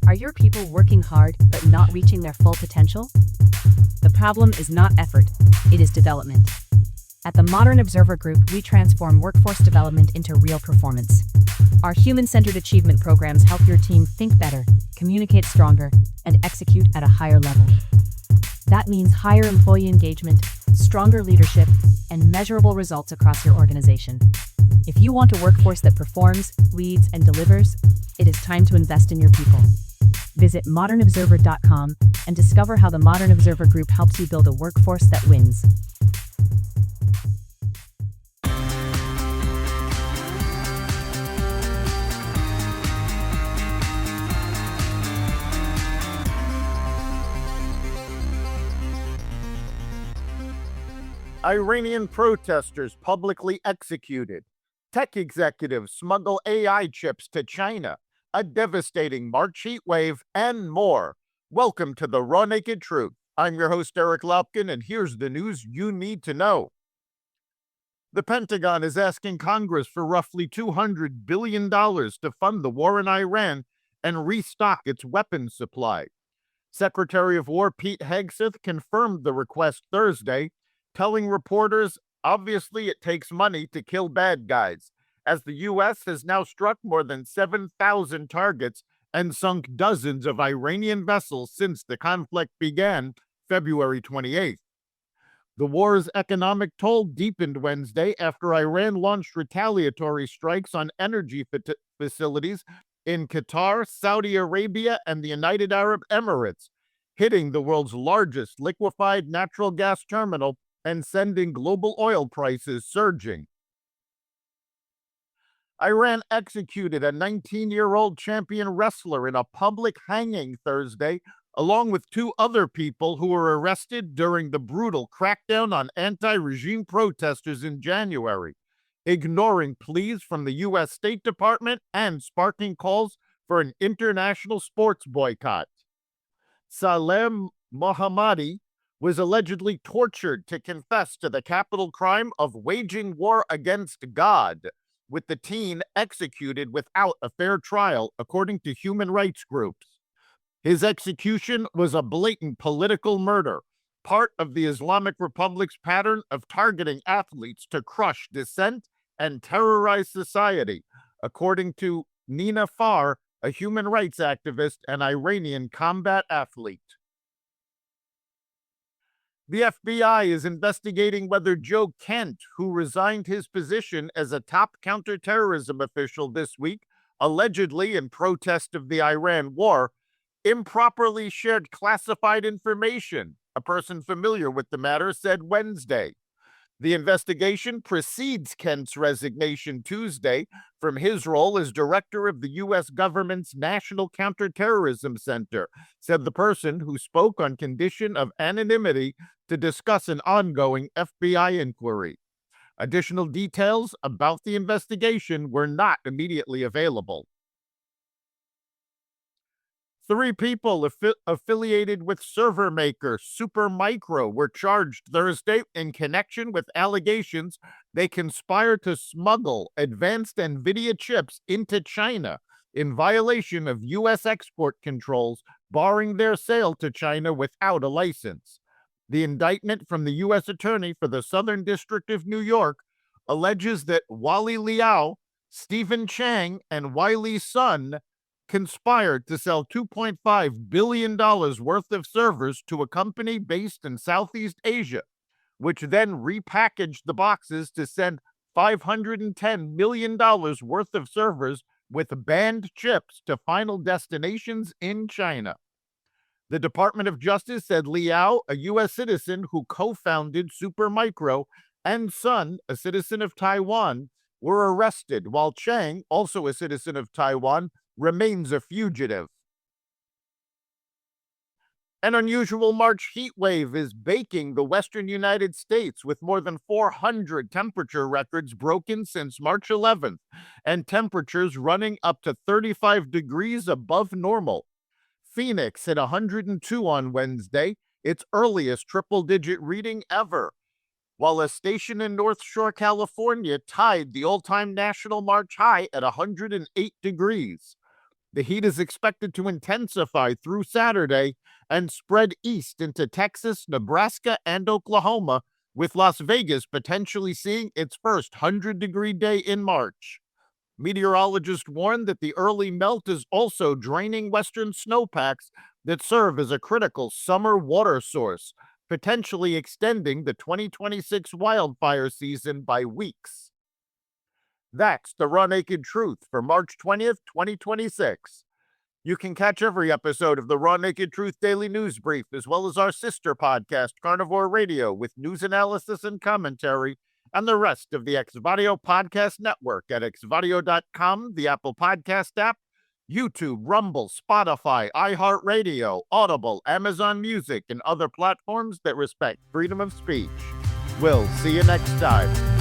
Are your people working hard but not reaching their full potential? The problem is not effort, it is development. At the Modern Observer Group, we transform workforce development into real performance. Our human-centered achievement programs help your team think better, communicate stronger, and execute at a higher level. That means higher employee engagement, stronger leadership, and measurable results across your organization. If you want a workforce that performs, leads, and delivers, it is time to invest in your people. Visit modernobserver.com and discover how the Modern Observer Group helps you build a workforce that wins. Iranian protesters publicly executed. Tech executives smuggle AI chips to China. A devastating March heat wave, and more. Welcome to the Raw Naked Truth. I'm your host, Eric Lopkin, and here's the news you need to know. The Pentagon is asking Congress for roughly $200 billion to fund the war in Iran and restock its weapons supply. Secretary of War Pete Hegseth confirmed the request Thursday, telling reporters, obviously it takes money to kill bad guys, as the U.S. has now struck more than 7,000 targets and sunk dozens of Iranian vessels since the conflict began February 28th. The war's economic toll deepened Wednesday after Iran launched retaliatory strikes on energy facilities in Qatar, Saudi Arabia, and the United Arab Emirates, hitting the world's largest liquefied natural gas terminal and sending global oil prices surging. Iran executed a 19-year-old champion wrestler in a public hanging Thursday, along with two other people who were arrested during the brutal crackdown on anti-regime protesters in January, ignoring pleas from the U.S. State Department and sparking calls for an international sports boycott. Saleh Mohammadi was allegedly tortured to confess to the capital crime of waging war against God, with the teen executed without a fair trial, according to human rights groups. His execution was a blatant political murder, part of the Islamic Republic's pattern of targeting athletes to crush dissent and terrorize society, according to Nina Farr, a human rights activist and Iranian combat athlete. The FBI is investigating whether Joe Kent, who resigned his position as a top counterterrorism official this week, allegedly in protest of the Iran war, improperly shared classified information, a person familiar with the matter said Wednesday. The investigation precedes Kent's resignation Tuesday from his role as director of the U.S. government's National Counterterrorism Center, said the person who spoke on condition of anonymity to discuss an ongoing FBI inquiry. Additional details about the investigation were not immediately available. 3 people affiliated with server maker Supermicro were charged Thursday in connection with allegations they conspired to smuggle advanced Nvidia chips into China in violation of U.S. export controls, barring their sale to China without a license. The indictment from the U.S. Attorney for the Southern District of New York alleges that Wally Liao, Stephen Chang, and Wiley Sun conspired to sell $2.5 billion worth of servers to a company based in Southeast Asia, which then repackaged the boxes to send $510 million worth of servers with banned chips to final destinations in China. The Department of Justice said Liao, a U.S. citizen who co-founded Supermicro, and Sun, a citizen of Taiwan, were arrested, while Chang, also a citizen of Taiwan, remains a fugitive. An unusual March heat wave is baking the western United States, with more than 400 temperature records broken since March 11th, and temperatures running up to 35 degrees above normal. Phoenix hit 102 on Wednesday, its earliest triple-digit reading ever, while a station in North Shore, California, tied the all-time national March high at 108 degrees. The heat is expected to intensify through Saturday and spread east into Texas, Nebraska, and Oklahoma, with Las Vegas potentially seeing its first 100-degree day in March. Meteorologists warn that the early melt is also draining western snowpacks that serve as a critical summer water source, potentially extending the 2026 wildfire season by weeks. That's the Raw Naked Truth for March 20th, 2026. You can catch every episode of the Raw Naked Truth Daily News Brief, as well as our sister podcast, Carnivore Radio, with news analysis and commentary, and the rest of the Xvadio Podcast Network at xvadio.com, the Apple Podcast app, YouTube, Rumble, Spotify, iHeartRadio, Audible, Amazon Music, and other platforms that respect freedom of speech. We'll see you next time.